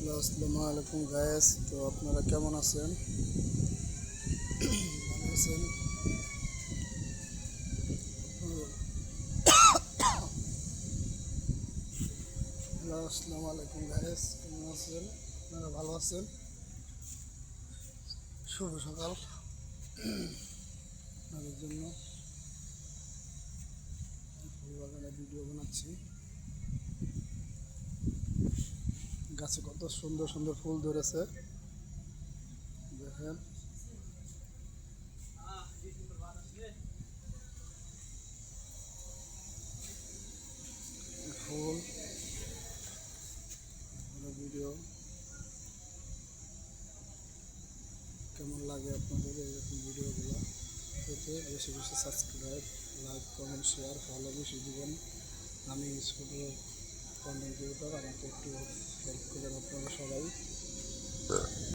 Hello, আসসালামু আলাইকুম guys. তো আপনারা কেমন আছেন? ভালো আছেন? হ্যালো, আসসালামু আলাইকুম গায়েস, কেমন আছেন? আপনারা ভালো আছেন? শুভ সকাল আপনাদের জন্য। ফুল বাগানে ভিডিও বানাচ্ছি। গাছে কত সুন্দর সুন্দর ফুল ধরেছে দেখেন। ফুল ভিডিও কেমন লাগে আপনাদের এরকম ভিডিওগুলো পেতে বেশি বেশি subscribe, like, comment, share, follow বেশি দিবেন। আমি ছোটো কন্টেন্ট ক্রিয়েটর, আমাকে একটু হেল্প করেন আপনারা সবাই।